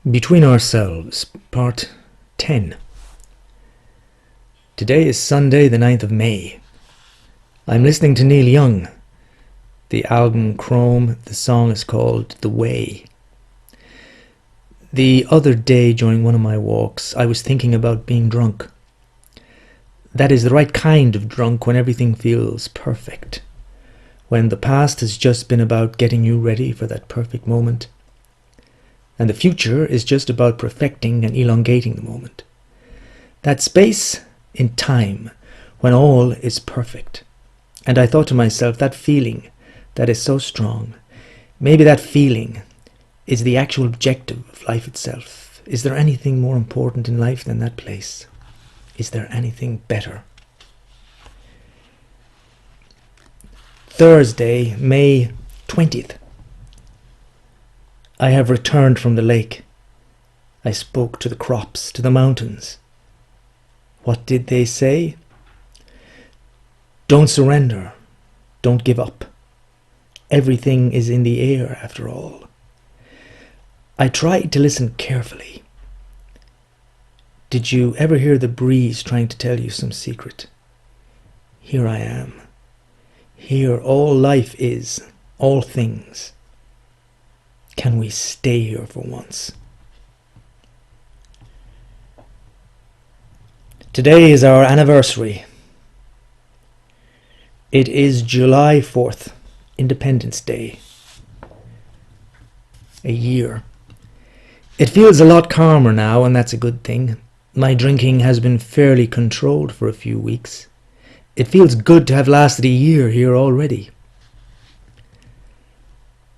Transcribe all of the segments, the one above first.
Between Ourselves, Part 10. Today is Sunday, the 9th of May. I'm listening to Neil Young. The album Chrome, the song is called The Way. The other day during one of my walks, I was thinking about being drunk. That is the right kind of drunk when everything feels perfect. When the past has just been about getting you ready for that perfect moment. And the future is just about perfecting and elongating the moment. That space in time when all is perfect. And I thought to myself, that feeling that is so strong, maybe that feeling is the actual objective of life itself. Is there anything more important in life than that place? Is there anything better? Thursday, May 20th. I have returned from the lake. I spoke to the crops, to the mountains. What did they say? Don't surrender. Don't give up. Everything is in the air after all. I tried to listen carefully. Did you ever hear the breeze trying to tell you some secret? Here I am. Here all life is, all things. Can we stay here for once? Today is our anniversary. It is July 4th, Independence Day. A year. It feels a lot calmer now, and that's a good thing. My drinking has been fairly controlled for a few weeks. It feels good to have lasted a year here already.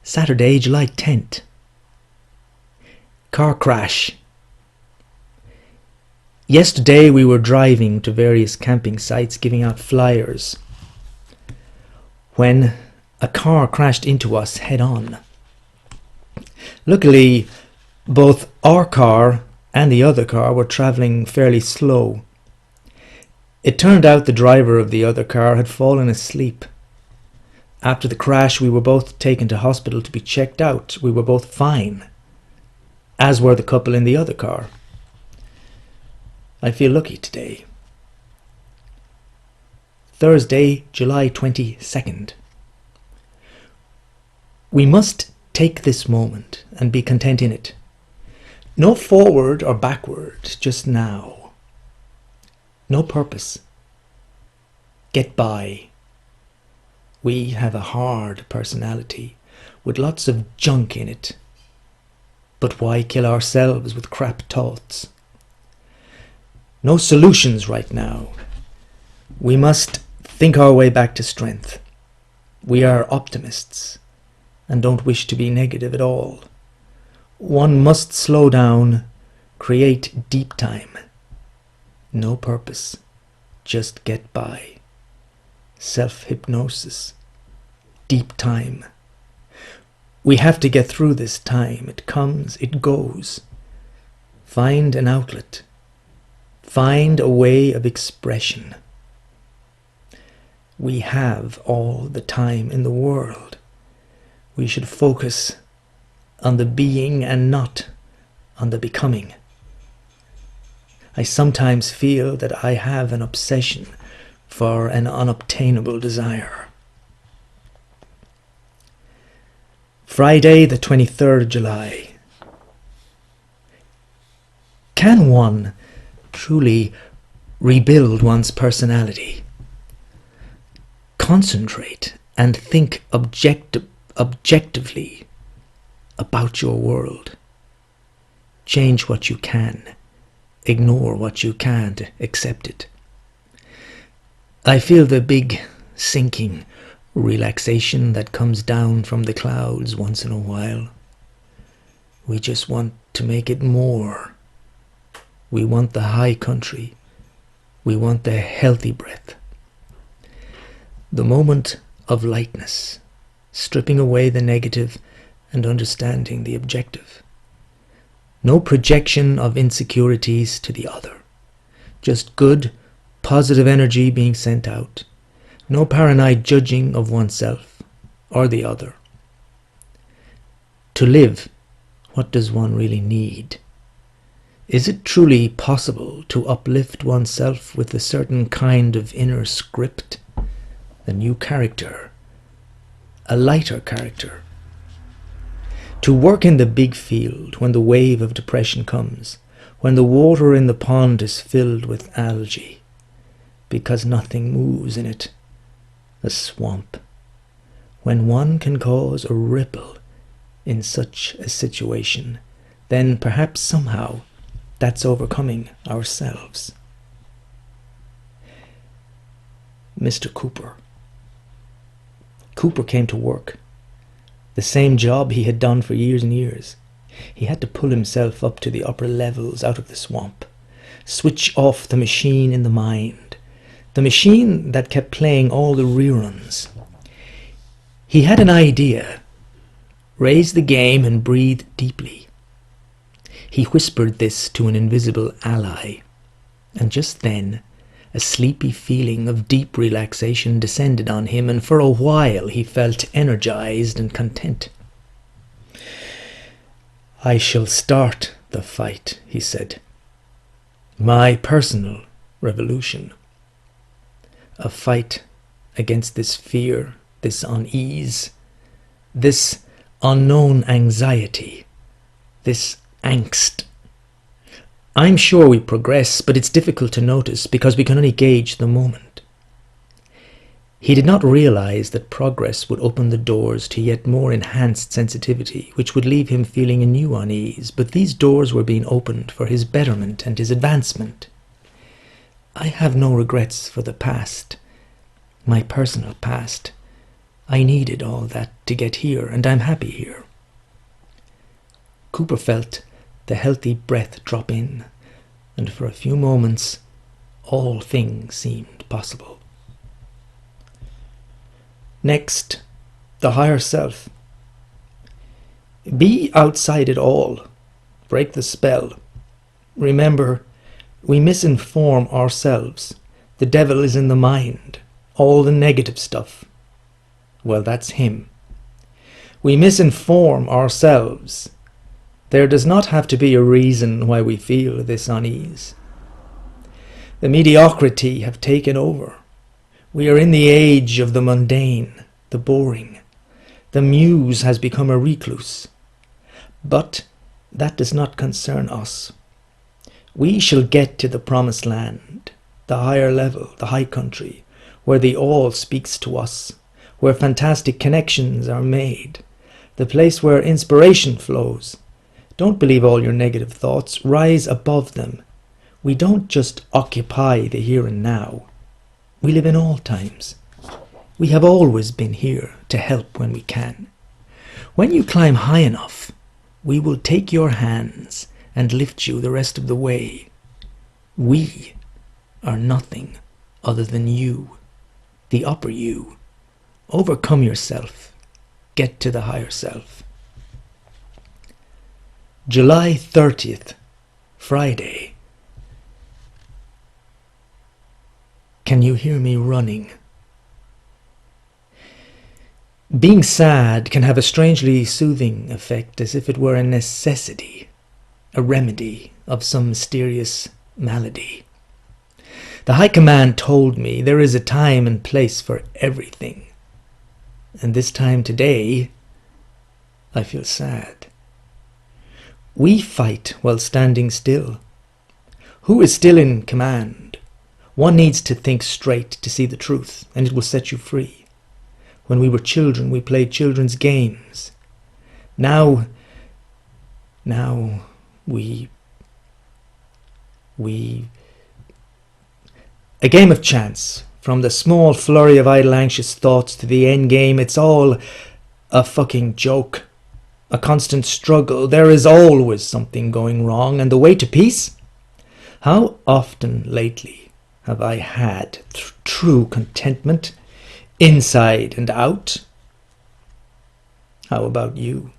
Saturday, July 10th. Car crash. Yesterday we were driving to various camping sites giving out flyers when a car crashed into us head on. Luckily, both our car and the other car were travelling fairly slow. It turned out the driver of the other car had fallen asleep. After the crash, we were both taken to hospital to be checked out. We were both fine, as were the couple in the other car. I feel lucky today. Thursday, July 22nd. We must take this moment and be content in it. No forward or backward, just now. No purpose. Get by. We have a hard personality with lots of junk in it. But why kill ourselves with crap thoughts? No solutions right now. We must think our way back to strength. We are optimists and don't wish to be negative at all. One must slow down, create deep time. No purpose, just get by. Self-hypnosis, deep time. We have to get through this time. It comes, it goes. Find an outlet. Find a way of expression. We have all the time in the world. We should focus on the being and not on the becoming. I sometimes feel that I have an obsession for an unobtainable desire. Friday, the 23rd of July. Can one truly rebuild one's personality? Concentrate and think objectively about your world. Change what you can. Ignore what you can't. Accept it. I feel the big sinking relaxation that comes down from the clouds once in a while. We just want to make it more. We want the high country. We want the healthy breath. The moment of lightness, stripping away the negative and understanding the objective. No projection of insecurities to the other. Just good, positive energy being sent out. No paranoid judging of oneself or the other. To live, what does one really need? Is it truly possible to uplift oneself with a certain kind of inner script, a new character, a lighter character? To work in the big field when the wave of depression comes, when the water in the pond is filled with algae, because nothing moves in it, a swamp, when one can cause a ripple in such a situation, then perhaps somehow that's overcoming ourselves. Mr. Cooper. Cooper came to work. The same job he had done for years and years. He had to pull himself up to the upper levels out of the swamp, switch off the machine in the mind, the machine that kept playing all the reruns. He had an idea. Raise the game and breathe deeply. He whispered this to an invisible ally, and just then a sleepy feeling of deep relaxation descended on him, and for a while he felt energized and content. I shall start the fight, he said. My personal revolution. A fight against this fear, this unease, this unknown anxiety, this angst. I'm sure we progress, but it's difficult to notice because we can only gauge the moment. He did not realize that progress would open the doors to yet more enhanced sensitivity, which would leave him feeling a new unease, but these doors were being opened for his betterment and his advancement. I have no regrets for the past, my personal past. I needed all that to get here, and I'm happy here. Cooper felt the healthy breath drop in, and for a few moments all things seemed possible. Next, the higher self. Be outside it all. Break the spell. Remember, we misinform ourselves. The devil is in the mind. All the negative stuff. Well, that's him. We misinform ourselves. There does not have to be a reason why we feel this unease. The mediocrity have taken over. We are in the age of the mundane, the boring. The muse has become a recluse. But that does not concern us. We shall get to the promised land, the higher level, the high country, where the all speaks to us, where fantastic connections are made, the place where inspiration flows. Don't believe all your negative thoughts. Rise above them. We don't just occupy the here and now. We live in all times. We have always been here to help when we can. When you climb high enough, we will take your hands and lift you the rest of the way. We are nothing other than you, the upper you. Overcome yourself. Get to the higher self. July 30th, Friday. Can you hear me running? Being sad can have a strangely soothing effect, as if it were a necessity, a remedy of some mysterious malady. The High Command told me there is a time and place for everything. And this time today, I feel sad. We fight while standing still. Who is still in command? One needs to think straight to see the truth, and it will set you free. When we were children, we played children's games. Now we... A game of chance. From the small flurry of idle anxious thoughts to the end game, it's all a fucking joke. A constant struggle. There is always something going wrong. And the way to peace? How often lately have I had true contentment, inside and out? How about you?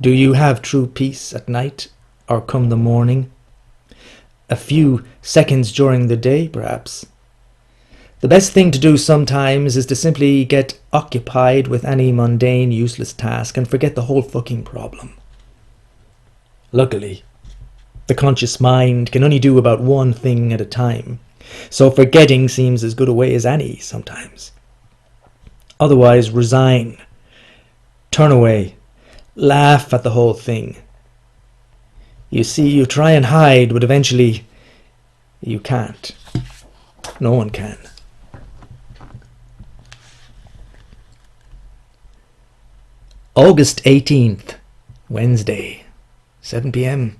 Do you have true peace at night or come the morning? A few seconds during the day, perhaps. The best thing to do sometimes is to simply get occupied with any mundane, useless task and forget the whole fucking problem. Luckily, The conscious mind can only do about one thing at a time, so forgetting seems as good a way as any sometimes. Otherwise, resign, turn away, laugh at the whole thing. You see, you try and hide, but eventually you can't. No one can. August 18th, Wednesday, 7 p.m.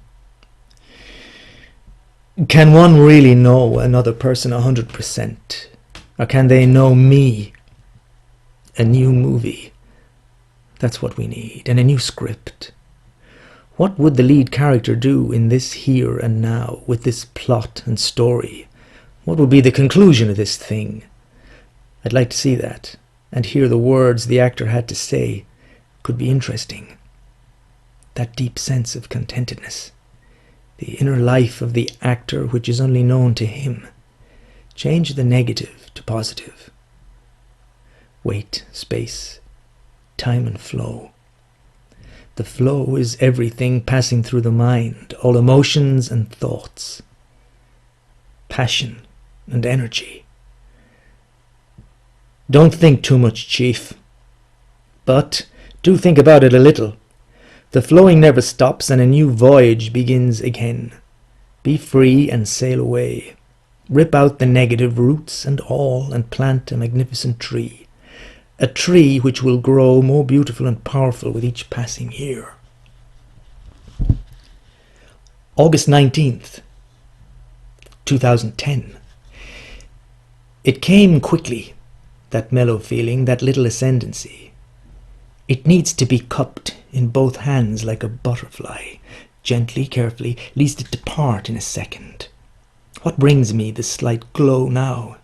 Can one really know another person 100%? Or can they know me? A new movie. That's what we need. And a new script. What would the lead character do in this here and now, with this plot and story? What would be the conclusion of this thing? I'd like to see that, and hear the words the actor had to say. Could be interesting. That deep sense of contentedness. The inner life of the actor which is only known to him. Change the negative to positive. Weight, space, time and flow. The flow is everything passing through the mind, all emotions and thoughts. Passion and energy. Don't think too much, Chief. But do think about it a little. The flowing never stops and a new voyage begins again. Be free and sail away. Rip out the negative roots and all and plant a magnificent tree. A tree which will grow more beautiful and powerful with each passing year. August 19th, 2010. It came quickly, that mellow feeling, that little ascendancy. It needs to be cupped in both hands like a butterfly, gently, carefully, lest it depart in a second. What brings me this slight glow now?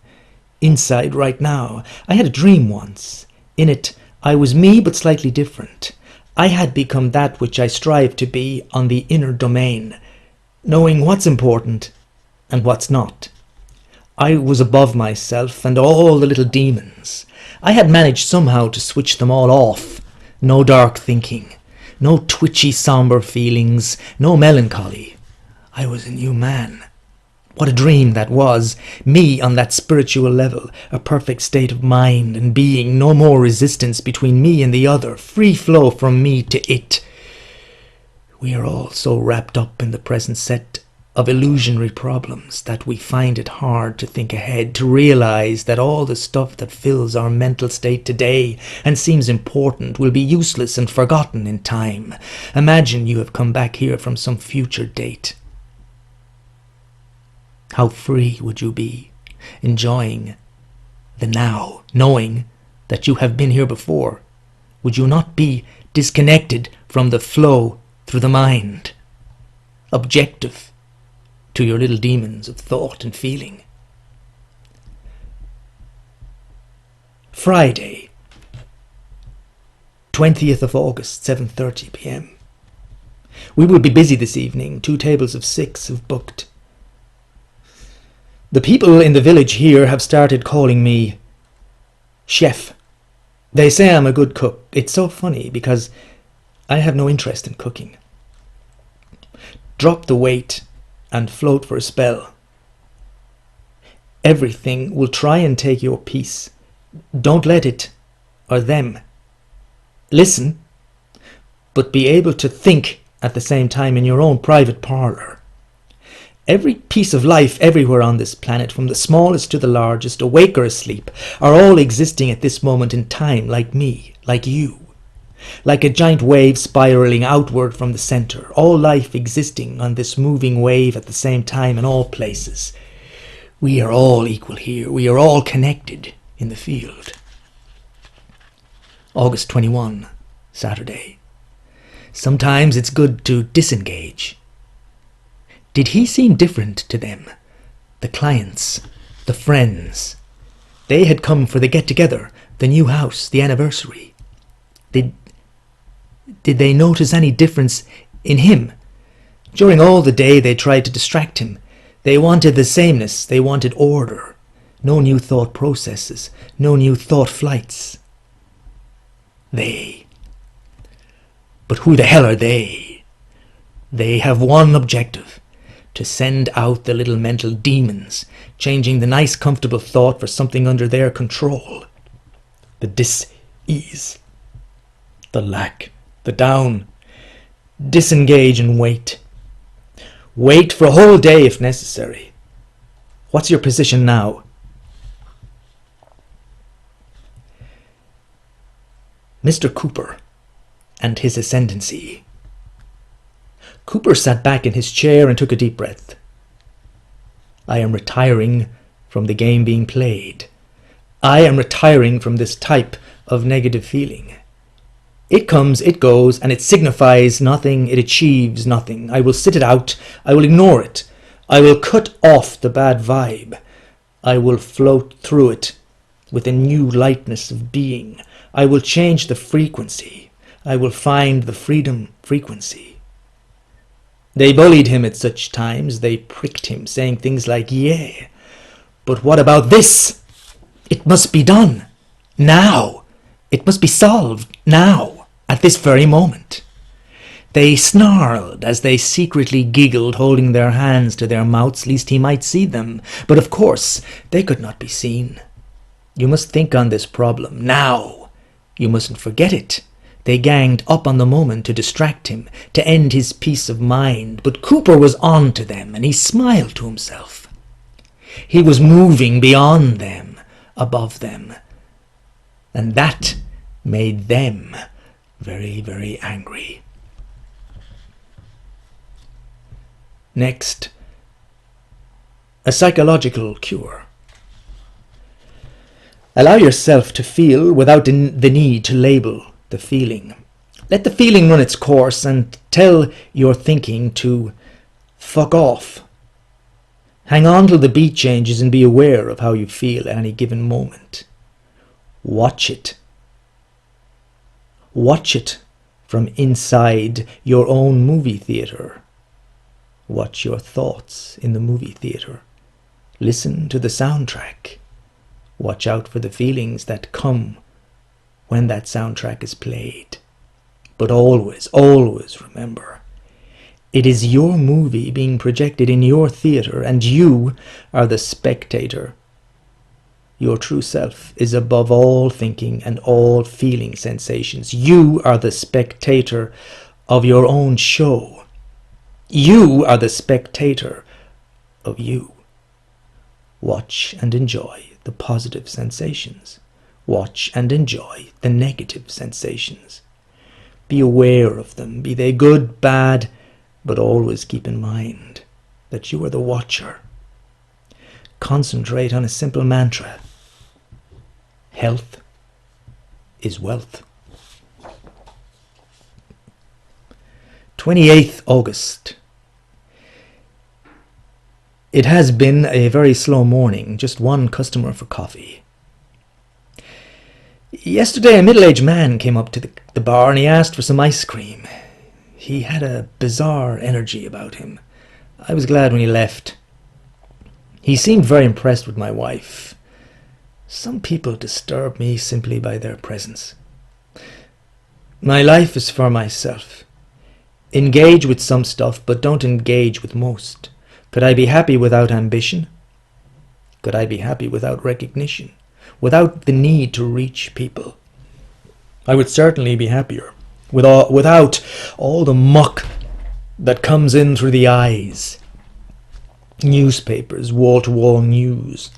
Inside right now. I had a dream once. In it, I was me but slightly different. I had become that which I strive to be on the inner domain, knowing what's important and what's not. I was above myself and all the little demons. I had managed somehow to switch them all off. No dark thinking, no twitchy somber feelings, no melancholy. I was a new man. What a dream that was, me on that spiritual level, a perfect state of mind and being, no more resistance between me and the other, free flow from me to it. We are all so wrapped up in the present set of illusionary problems that we find it hard to think ahead, to realize that all the stuff that fills our mental state today and seems important will be useless and forgotten in time. Imagine you have come back here from some future date. How free would you be, enjoying the now, knowing that you have been here before? Would you not be disconnected from the flow through the mind, objective to your little demons of thought and feeling? Friday, 20th of August, 7:30 p.m. We will be busy this evening. 2 tables of 6 have booked. The people in the village here have started calling me chef. They say I'm a good cook. It's so funny because I have no interest in cooking. Drop the weight and float for a spell. Everything will try and take your piece. Don't let it or them. Listen, but be able to think at the same time in your own private parlour. Every piece of life everywhere on this planet, from the smallest to the largest, awake or asleep, are all existing at this moment in time, like me, like you. Like a giant wave spiraling outward from the centre, all life existing on this moving wave at the same time in all places. We are all equal here. We are all connected in the field. August 21, Saturday. Sometimes it's good to disengage. Did he seem different to them? The clients, the friends. They had come for the get-together, the new house, the anniversary. Did they notice any difference in him? During all the day they tried to distract him. They wanted the sameness, they wanted order. No new thought processes, no new thought flights. They. But who the hell are they? They have one objective. to send out the little mental demons, changing the nice comfortable thought for something under their control. The dis-ease, the lack, the down. Disengage and wait. Wait for a whole day if necessary. What's your position now? Mr. Cooper and his ascendancy. Cooper sat back in his chair and took a deep breath. I am retiring from the game being played. I am retiring from this type of negative feeling. It comes, it goes, and it signifies nothing, it achieves nothing. I will sit it out, I will ignore it. I will cut off the bad vibe. I will float through it with a new lightness of being. I will change the frequency. I will find the freedom frequency. They bullied him at such times. They pricked him, saying things like, yeah, but what about this? It must be done. Now. It must be solved. Now. At this very moment. They snarled as they secretly giggled, holding their hands to their mouths, lest he might see them. But of course, they could not be seen. You must think on this problem. Now. You mustn't forget it. They ganged up on the moment to distract him, to end his peace of mind. But Cooper was on to them, and he smiled to himself. He was moving beyond them, above them. And that made them very, very angry. Next, a psychological cure. Allow yourself to feel without the need to label the feeling. Let the feeling run its course and tell your thinking to fuck off. Hang on till the beat changes and be aware of how you feel at any given moment. Watch it. Watch it from inside your own movie theatre. Watch your thoughts in the movie theatre. Listen to the soundtrack. Watch out for the feelings that come when that soundtrack is played. But always, always remember, it is your movie being projected in your theatre, and you are the spectator. Your true self is above all thinking and all feeling sensations. You are the spectator of your own show. You are the spectator of you. Watch and enjoy the positive sensations. Watch and enjoy the negative sensations. Be aware of them, be they good, bad, but always keep in mind that you are the watcher. Concentrate on a simple mantra. Health is wealth. 28th August. It has been a very slow morning, just one customer for coffee. Yesterday a middle-aged man came up to the bar and he asked for some ice cream. He had a bizarre energy about him. I was glad when he left. He seemed very impressed with my wife. Some people disturb me simply by their presence. My life is for myself. Engage with some stuff, but don't engage with most. Could I be happy without ambition? Could I be happy without recognition? Without the need to reach people? I would certainly be happier without all the muck that comes in through the eyes. Newspapers, wall-to-wall news.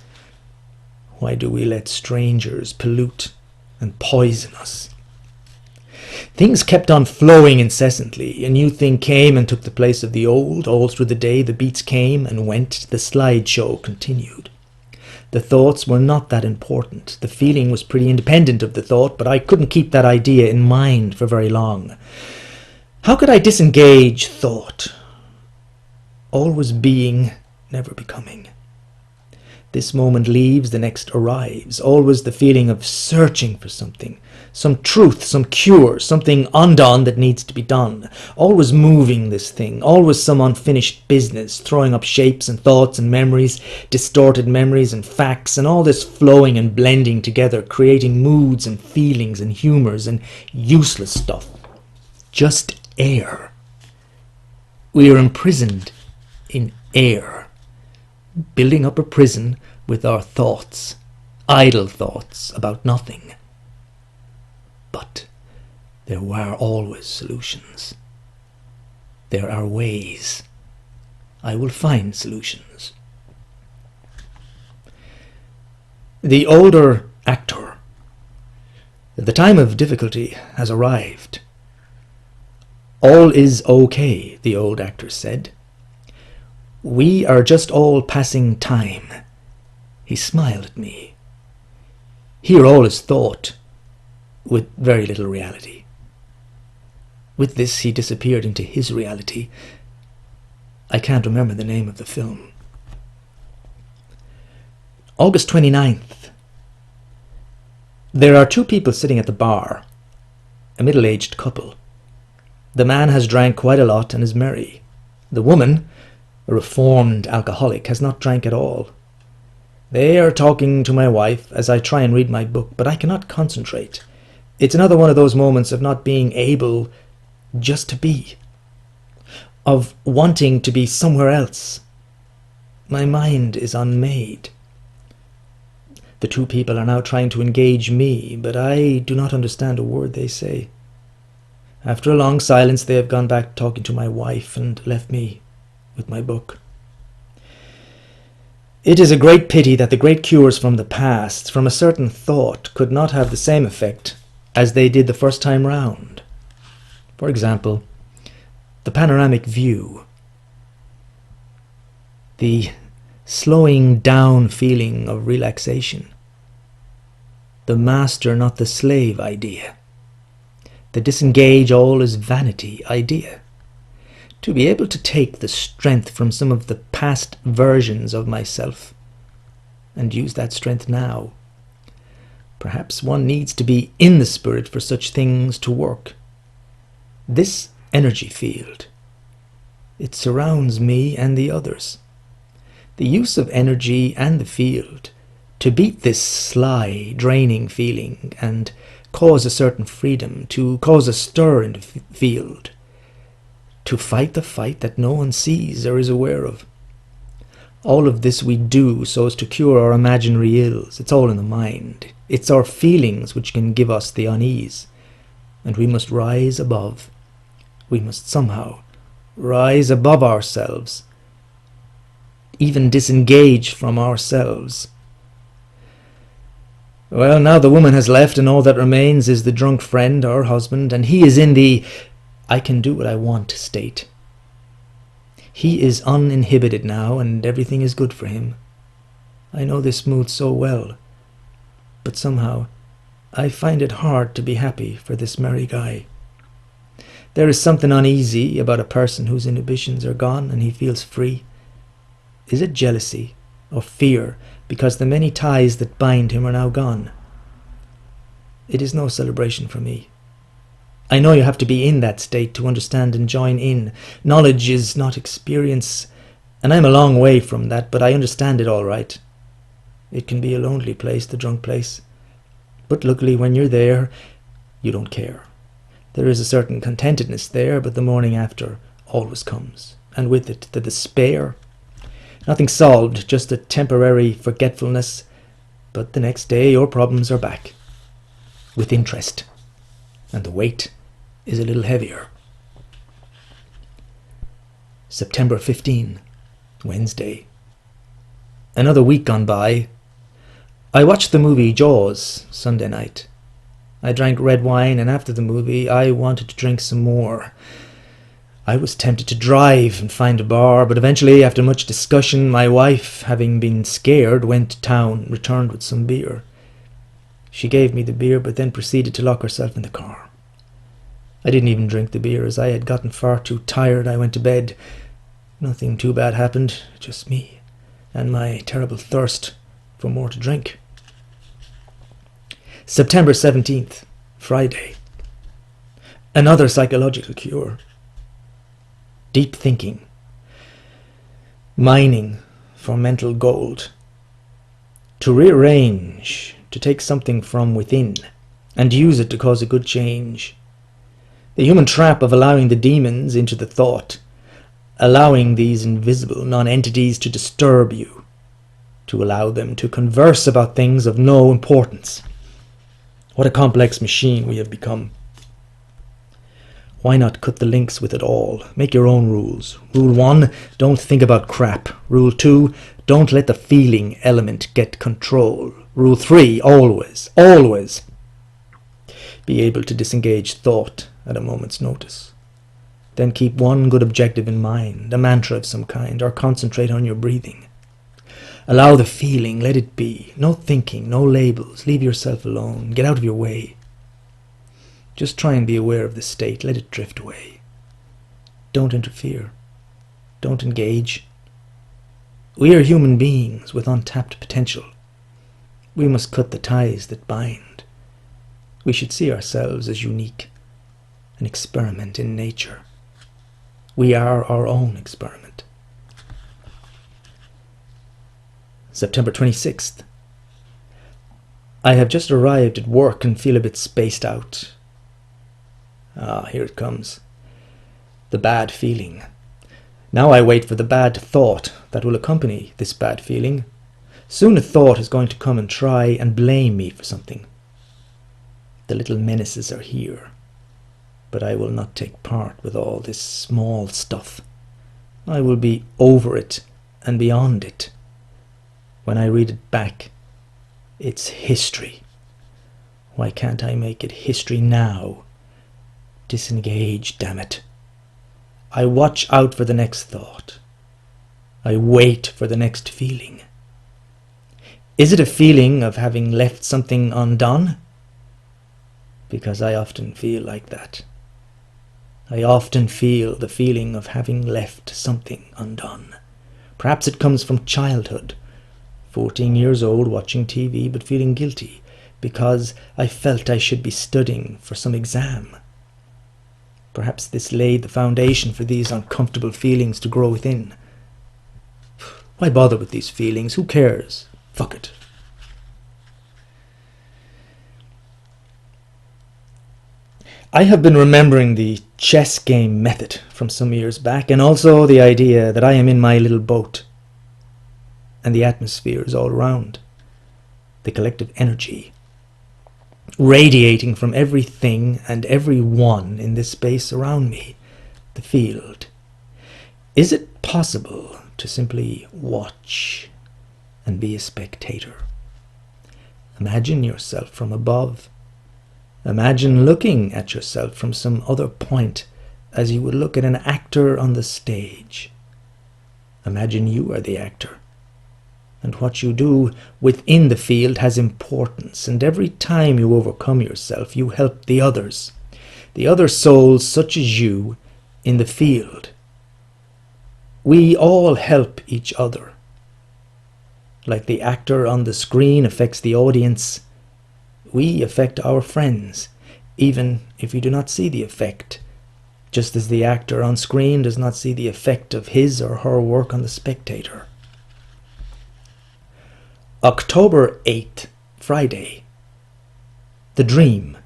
Why do we let strangers pollute and poison us? Things kept on flowing incessantly. A new thing came and took the place of the old. All through the day the beats came and went. The slideshow continued. The thoughts were not that important. The feeling was pretty independent of the thought, but I couldn't keep that idea in mind for very long. How could I disengage thought? Always being, never becoming. This moment leaves, the next arrives. Always the feeling of searching for something. Some truth, some cure, something undone that needs to be done. Always moving this thing. Always some unfinished business, throwing up shapes and thoughts and memories, distorted memories and facts, and all this flowing and blending together, creating moods and feelings and humours and useless stuff. Just air. We are imprisoned in air, building up a prison with our thoughts, idle thoughts about nothing. But there were always solutions. There are ways. I will find solutions. The older actor. The time of difficulty has arrived. All is okay, the old actor said. We are just all passing time. He smiled at me. Here all is thought, with very little reality. With this he disappeared into his reality. I can't remember the name of the film. August 29th. There are two people sitting at the bar, a middle-aged couple. The man has drank quite a lot and is merry. The woman, a reformed alcoholic, has not drank at all. They are talking to my wife as I try and read my book, but I cannot concentrate. It's another one of those moments of not being able just to be, of wanting to be somewhere else. My mind is unmade. The two people are now trying to engage me, but I do not understand a word they say. After a long silence, they have gone back talking to my wife and left me with my book. It is a great pity that the great cures from the past, from a certain thought, could not have the same effect as they did the first time round. For example, the panoramic view, the slowing down feeling of relaxation, the master not the slave idea, the disengage all is vanity idea. To be able to take the strength from some of the past versions of myself and use that strength now. Perhaps one needs to be in the spirit for such things to work. This energy field, it surrounds me and the others. The use of energy and the field to beat this sly, draining feeling and cause a certain freedom, to cause a stir in the field, to fight the fight that no one sees or is aware of. All of this we do so as to cure our imaginary ills. It's all in the mind. It's our feelings which can give us the unease. And we must rise above. We must somehow rise above ourselves, even disengage from ourselves. Well, now the woman has left and all that remains is the drunk friend, our husband, and he is in the I can do what I want state. He is uninhibited now and everything is good for him. I know this mood so well, but somehow I find it hard to be happy for this merry guy. There is something uneasy about a person whose inhibitions are gone and he feels free. Is it jealousy or fear because the many ties that bind him are now gone? It is no celebration for me. I know you have to be in that state to understand and join in. Knowledge is not experience, and I'm a long way from that, but I understand it all right. It can be a lonely place, the drunk place. But luckily when you're there, you don't care. There is a certain contentedness there, but the morning after always comes, and with it the despair. Nothing solved, just a temporary forgetfulness, but the next day your problems are back, with interest, and the weight is a little heavier. September 15, Wednesday. Another week gone by. I watched the movie Jaws Sunday night. I drank red wine, and after the movie I wanted to drink some more. I was tempted to drive and find a bar, but eventually, after much discussion, my wife, having been scared, went to town and returned with some beer. She gave me the beer, but then proceeded to lock herself in the car. I didn't even drink the beer, as I had gotten far too tired. I went to bed. Nothing too bad happened, just me and my terrible thirst for more to drink. September 17th, Friday. Another psychological cure. Deep thinking. Mining for mental gold. To rearrange, to take something from within and use it to cause a good change. The human trap of allowing the demons into the thought. allowing these invisible non-entities to disturb you, to allow them to converse about things of no importance. What a complex machine we have become. Why not cut the links with it all? Make your own rules. Rule 1, don't think about crap. Rule 2, don't let the feeling element get control. Rule 3, always be able to disengage thought at a moment's notice. Then keep one good objective in mind, a mantra of some kind, or concentrate on your breathing. Allow the feeling, let it be. No thinking, no labels. Leave yourself alone. Get out of your way. Just try and be aware of the state. Let it drift away. Don't interfere. Don't engage. We are human beings with untapped potential. We must cut the ties that bind. We should see ourselves as unique, an experiment in nature. We are our own experiment. September 26th. I have just arrived at work and feel a bit spaced out. Here it comes. The bad feeling. Now I wait for the bad thought that will accompany this bad feeling. Soon a thought is going to come and try and blame me for something. The little menaces are here. But I will not take part with all this small stuff. I will be over it and beyond it. When I read it back, it's history. Why can't I make it history now? Disengage, damn it. I watch out for the next thought. I wait for the next feeling. Is it a feeling of having left something undone? Because I often feel like that. I often feel the feeling of having left something undone. Perhaps it comes from childhood, 14 years old watching TV but feeling guilty because I felt I should be studying for some exam. Perhaps this laid the foundation for these uncomfortable feelings to grow within. Why bother with these feelings? Who cares? Fuck it. I have been remembering the chess game method from some years back, and also the idea that I am in my little boat and the atmosphere is all around. The collective energy radiating from everything and everyone in this space around me, the field. Is it possible to simply watch and be a spectator? Imagine yourself from above. Imagine looking at yourself from some other point as you would look at an actor on the stage. Imagine you are the actor, and what you do within the field has importance, and every time you overcome yourself, you help the others, the other souls such as you in the field. We all help each other. Like the actor on the screen affects the audience, we affect our friends, even if we do not see the effect, just as the actor on screen does not see the effect of his or her work on the spectator. October 8th, Friday. The dream.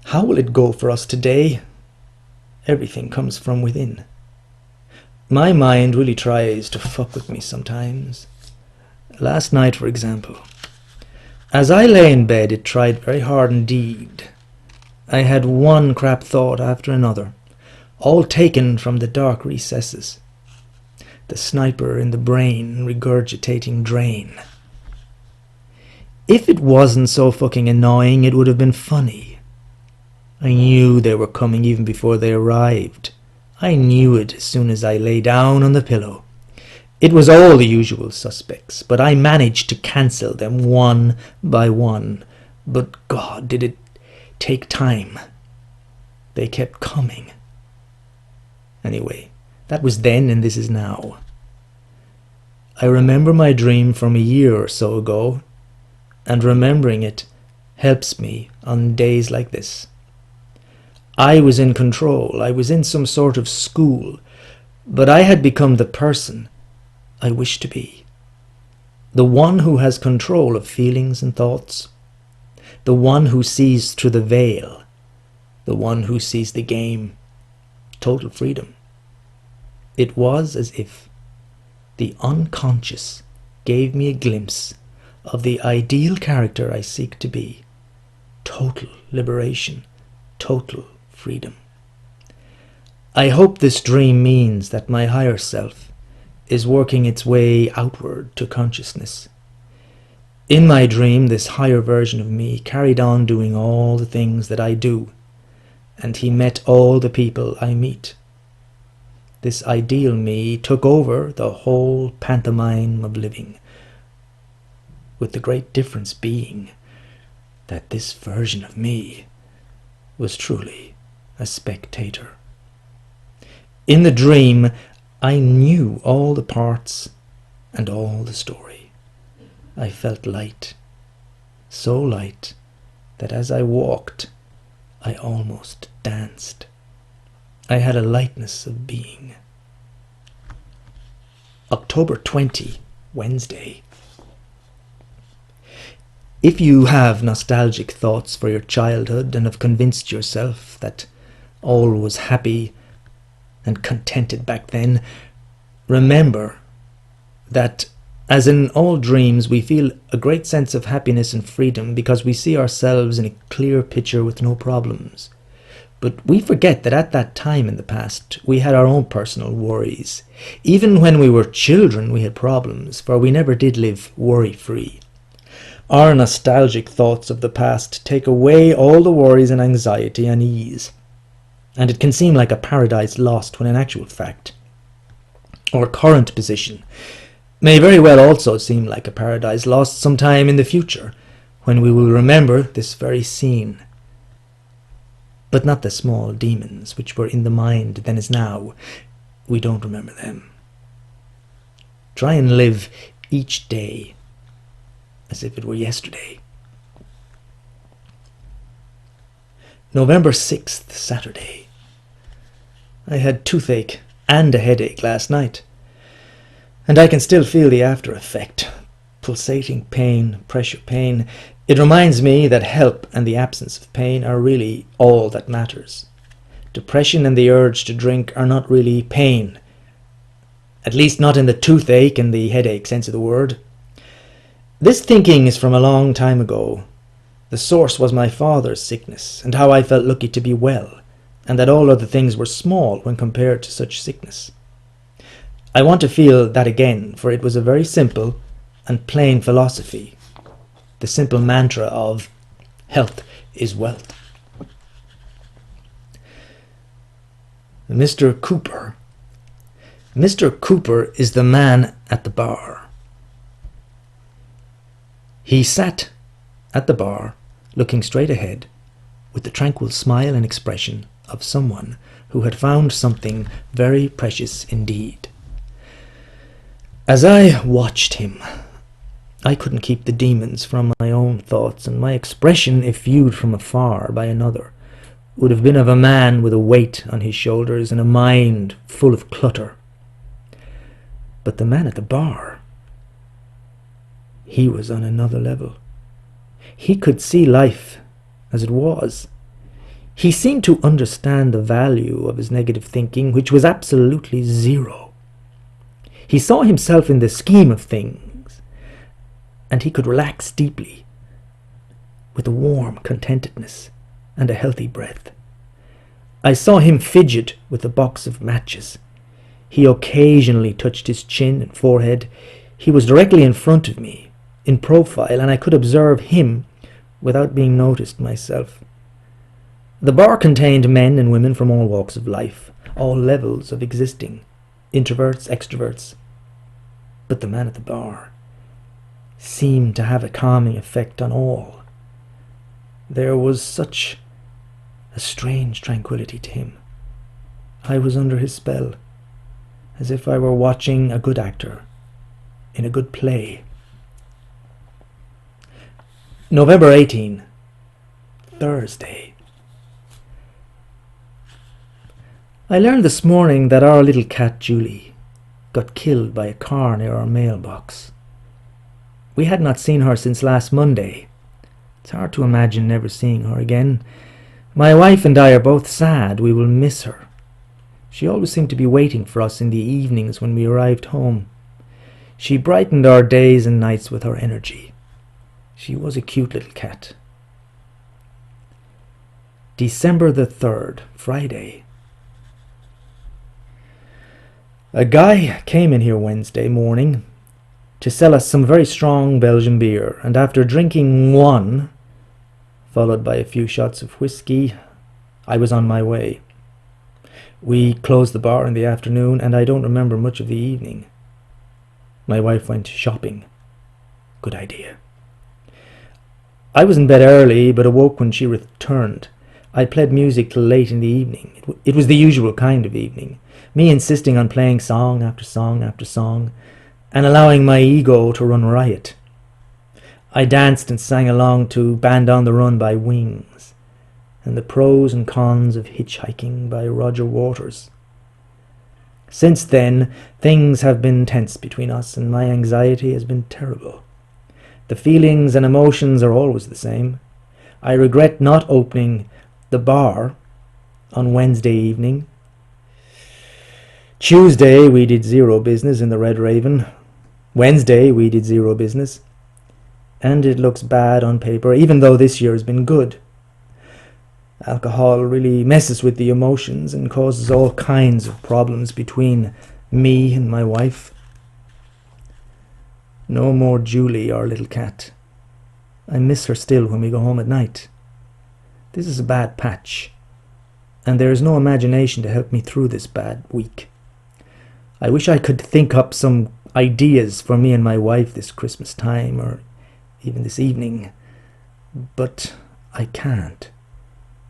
How will it go for us today? Everything comes from within. My mind really tries to fuck with me sometimes. Last night, for example. As I lay in bed, it tried very hard indeed. I had one crap thought after another, all taken from the dark recesses. The sniper in the brain regurgitating drain. If it wasn't so fucking annoying, it would have been funny. I knew they were coming even before they arrived. I knew it as soon as I lay down on the pillow. It was all the usual suspects, but I managed to cancel them one by one. But God, did it take time. They kept coming. Anyway, that was then and this is now. I remember my dream from a year or so ago, and remembering it helps me on days like this. I was in control. I was in some sort of school, but I had become the person I wish to be. The one who has control of feelings and thoughts. The one who sees through the veil. The one who sees the game. Total freedom. It was as if the unconscious gave me a glimpse of the ideal character I seek to be. Total liberation, total freedom. I hope this dream means that my higher self is working its way outward to consciousness. In my dream, this higher version of me carried on doing all the things that I do, and he met all the people I meet. This ideal me took over the whole pantomime of living, with the great difference being that this version of me was truly a spectator. In the dream, I knew all the parts and all the story. I felt light, so light that as I walked, I almost danced. I had a lightness of being. October 20, Wednesday. If you have nostalgic thoughts for your childhood and have convinced yourself that all was happy and contented back then, remember that, as in all dreams, we feel a great sense of happiness and freedom because we see ourselves in a clear picture with no problems. But we forget that at that time in the past, we had our own personal worries. Even when we were children, we had problems, for we never did live worry-free. Our nostalgic thoughts of the past take away all the worries and anxiety and ease, and it can seem like a paradise lost when in actual fact, our current position may very well also seem like a paradise lost sometime in the future, when we will remember this very scene. But not the small demons which were in the mind then as now. We don't remember them. Try and live each day as if it were yesterday. November 6th, Saturday. I had toothache and a headache last night, and I can still feel the after effect. Pulsating pain, pressure pain. It reminds me that help and the absence of pain are really all that matters. Depression and the urge to drink are not really pain, at least not in the toothache and the headache sense of the word. This thinking is from a long time ago. The source was my father's sickness, and how I felt lucky to be well, and that all other things were small when compared to such sickness. I want to feel that again, for it was a very simple and plain philosophy. The simple mantra of health is wealth. Mr. Cooper. Mr. Cooper is the man at the bar. He sat at the bar, looking straight ahead, with the tranquil smile and expression of someone who had found something very precious indeed. As I watched him, I couldn't keep the demons from my own thoughts, and my expression, if viewed from afar by another, would have been of a man with a weight on his shoulders and a mind full of clutter. But the man at the bar, he was on another level. He could see life as it was. He seemed to understand the value of his negative thinking, which was absolutely zero. He saw himself in the scheme of things, and he could relax deeply, with a warm contentedness and a healthy breath. I saw him fidget with a box of matches. He occasionally touched his chin and forehead. He was directly in front of me, in profile, and I could observe him without being noticed myself. The bar contained men and women from all walks of life, all levels of existing, introverts, extroverts. But the man at the bar seemed to have a calming effect on all. There was such a strange tranquility to him. I was under his spell, as if I were watching a good actor in a good play. November 18, Thursday. I learned this morning that our little cat Julie got killed by a car near our mailbox. We had not seen her since last Monday. It's hard to imagine never seeing her again. My wife and I are both sad. We will miss her. She always seemed to be waiting for us in the evenings when we arrived home. She brightened our days and nights with her energy. She was a cute little cat. December the 3rd, Friday. A guy came in here Wednesday morning to sell us some very strong Belgian beer, and after drinking one, followed by a few shots of whiskey, I was on my way. We closed the bar in the afternoon, and I don't remember much of the evening. My wife went shopping. Good idea. I was in bed early, but awoke when she returned. I played music till late in the evening. It was the usual kind of evening, me insisting on playing song after song after song, and allowing my ego to run riot. I danced and sang along to Band on the Run by Wings, and The Pros and Cons of Hitchhiking by Roger Waters. Since then, things have been tense between us, and my anxiety has been terrible. The feelings and emotions are always the same. I regret not opening the bar on Wednesday evening. Tuesday we did zero business in the Red Raven. Wednesday we did zero business. And it looks bad on paper, even though this year has been good. Alcohol really messes with the emotions and causes all kinds of problems between me and my wife. No more Julie, our little cat. I miss her still when we go home at night. This is a bad patch, and there is no imagination to help me through this bad week. I wish I could think up some ideas for me and my wife this Christmas time, or even this evening, but I can't.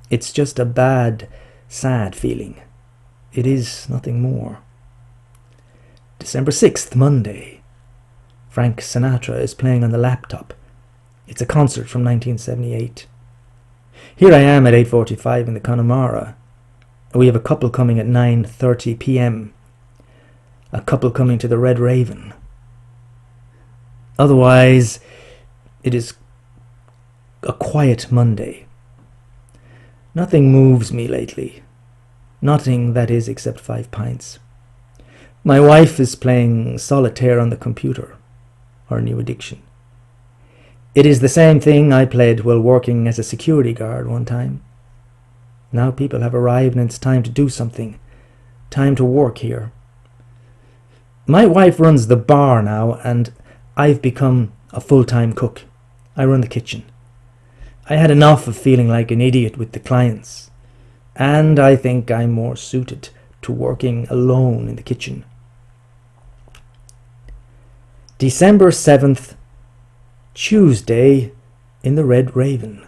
It's just a bad, sad feeling. It is nothing more. December 6th, Monday. Frank Sinatra is playing on the laptop. It's a concert from 1978. Here I am at 8:45 in the Connemara. We have a couple coming at 9:30 p.m. A couple coming to the Red Raven. Otherwise, it is a quiet Monday. Nothing moves me lately. Nothing, that is, except 5 pints. My wife is playing solitaire on the computer, her new addiction. It is the same thing I played while working as a security guard one time. Now people have arrived and it's time to do something. Time to work here. My wife runs the bar now, and I've become a full-time cook. I run the kitchen. I had enough of feeling like an idiot with the clients, and I think I'm more suited to working alone in the kitchen. December 7th, Tuesday, in the Red Raven.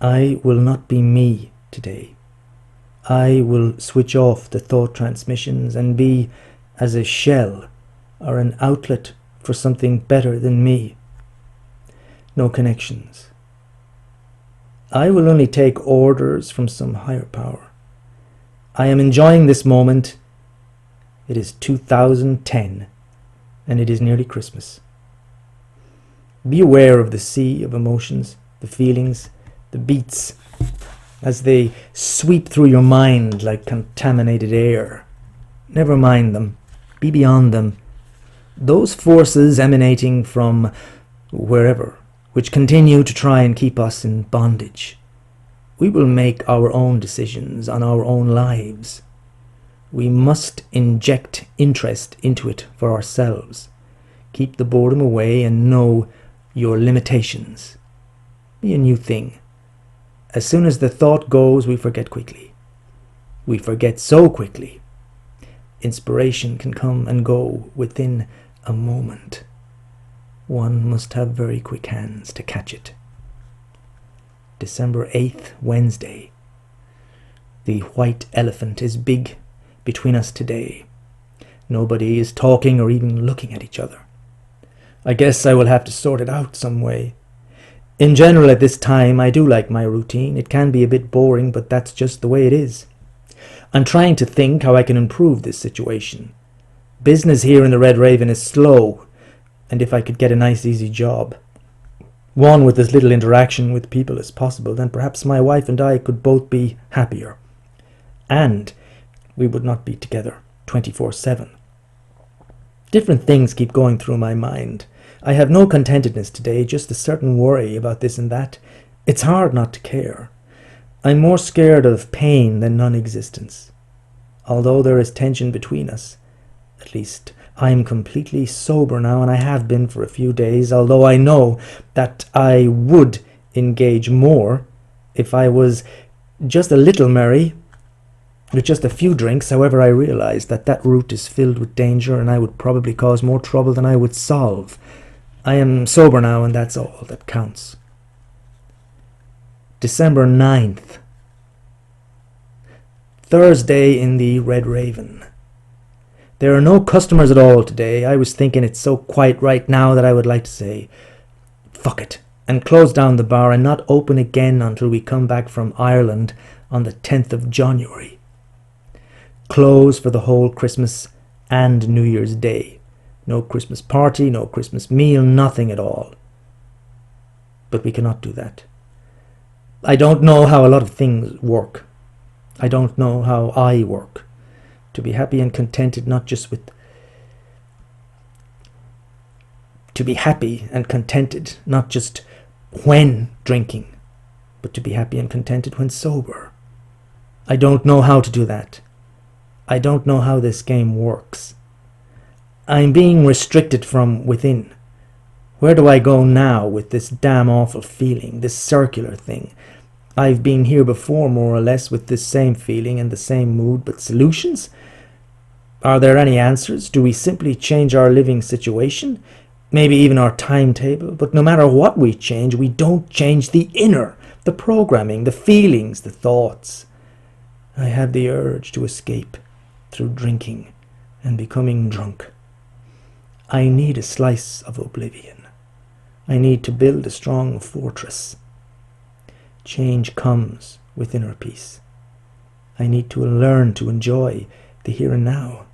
I will not be me today. I will switch off the thought transmissions and be as a shell or an outlet for something better than me. No connections. I will only take orders from some higher power. I am enjoying this moment. It is 2010, and it is nearly Christmas. Be aware of the sea of emotions, the feelings, the beats, as they sweep through your mind like contaminated air. Never mind them. Be beyond them. Those forces emanating from wherever, which continue to try and keep us in bondage. We will make our own decisions on our own lives. We must inject interest into it for ourselves. Keep the boredom away and know your limitations. Be a new thing. As soon as the thought goes, we forget quickly. We forget so quickly. Inspiration can come and go within a moment. One must have very quick hands to catch it. December 8th, Wednesday. The white elephant is big between us today. Nobody is talking or even looking at each other. I guess I will have to sort it out some way. In general, at this time, I do like my routine. It can be a bit boring, but that's just the way it is. I'm trying to think how I can improve this situation. Business here in the Red Raven is slow, and if I could get a nice easy job, one with as little interaction with people as possible, then perhaps my wife and I could both be happier. and we would not be together 24/7. Different things keep going through my mind. I have no contentedness today, just a certain worry about this and that. It's hard not to care. I'm more scared of pain than non-existence. Although there is tension between us, at least I'm completely sober now, and I have been for a few days, although I know that I would engage more if I was just a little merry with just a few drinks. However, I realize that that route is filled with danger, and I would probably cause more trouble than I would solve. I am sober now, and that's all that counts. December 9th. Thursday in the Red Raven. There are no customers at all today. I was thinking it's so quiet right now that I would like to say, fuck it, and close down the bar and not open again until we come back from Ireland on the 10th of January. Close for the whole Christmas and New Year's Day. No Christmas party, no Christmas meal, nothing at all. But we cannot do that. I don't know how a lot of things work. I don't know how I work. To be happy and contented, not just with... To be happy and contented, not just when drinking, but to be happy and contented when sober. I don't know how to do that. I don't know how this game works. I'm being restricted from within. Where do I go now with this damn awful feeling, this circular thing? I've been here before, more or less, with this same feeling and the same mood, but solutions? Are there any answers? Do we simply change our living situation? Maybe even our timetable? But no matter what we change, we don't change the inner, the programming, the feelings, the thoughts. I have the urge to escape through drinking and becoming drunk. I need a slice of oblivion. I need to build a strong fortress. Change comes with inner peace. I need to learn to enjoy the here and now.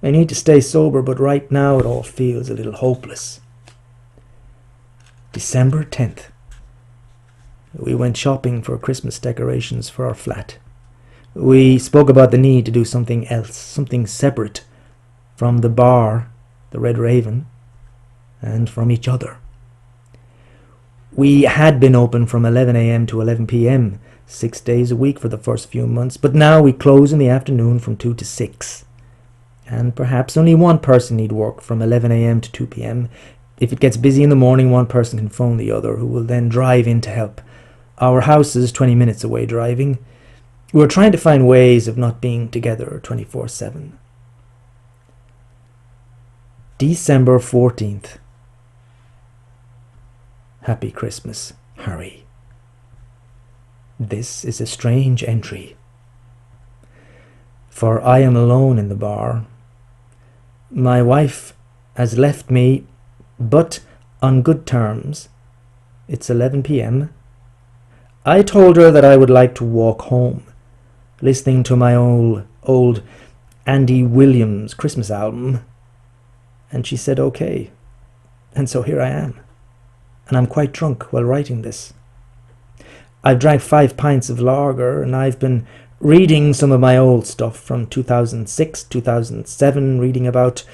I need to stay sober, but right now it all feels a little hopeless. December 10th. We went shopping for Christmas decorations for our flat. We spoke about the need to do something else, something separate from the bar, the Red Raven, and from each other. We had been open from 11 a.m. to 11 p.m. 6 days a week for the first few months, but now we close in the afternoon from 2 to 6. And perhaps only one person need work from 11 a.m. to 2 p.m. If it gets busy in the morning, one person can phone the other, who will then drive in to help. Our house is 20 minutes away driving. We're trying to find ways of not being together 24/7. December 14th. Happy Christmas, Harry. This is a strange entry. For I am alone in the bar. My wife has left me, but on good terms. It's 11 p.m. I told her that I would like to walk home, listening to my old Andy Williams Christmas album, and she said okay. And so here I am, and I'm quite drunk while writing this. I've drank 5 pints of lager, and I've been reading some of my old stuff from 2006, 2007, reading about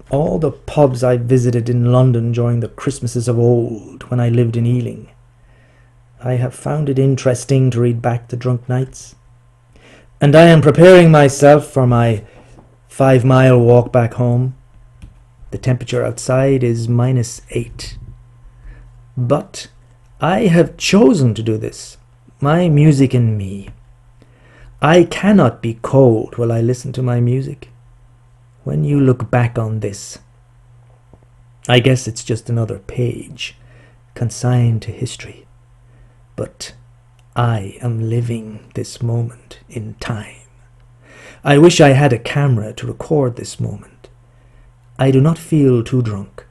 all the pubs I visited in London during the Christmases of old when I lived in Ealing. I have found it interesting to read back the drunk nights, and I am preparing myself for my 5-mile walk back home. The temperature outside is -8. But I have chosen to do this, my music and me. I cannot be cold while I listen to my music. When you look back on this, I guess it's just another page consigned to history. But I am living this moment in time. I wish I had a camera to record this moment. I do not feel too drunk,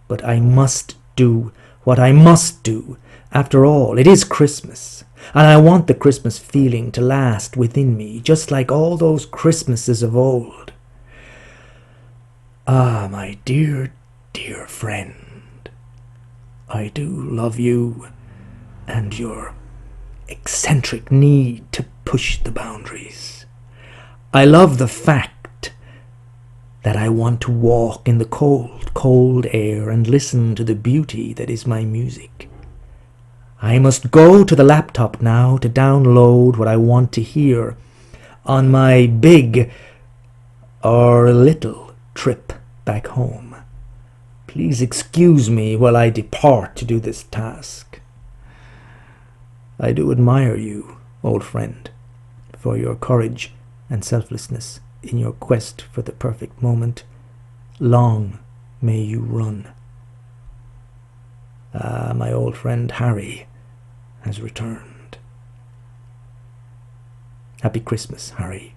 but I must do what I must do. After all, it is Christmas, and I want the Christmas feeling to last within me, just like all those Christmases of old. Ah, my dear, dear friend, I do love you and your eccentric need to push the boundaries. I love the fact that I want to walk in the cold, cold air and listen to the beauty that is my music. I must go to the laptop now to download what I want to hear on my big or little trip back home. Please excuse me while I depart to do this task. I do admire you, old friend, for your courage and selflessness in your quest for the perfect moment. Long may you run. My old friend Harry has returned. Happy Christmas, Harry.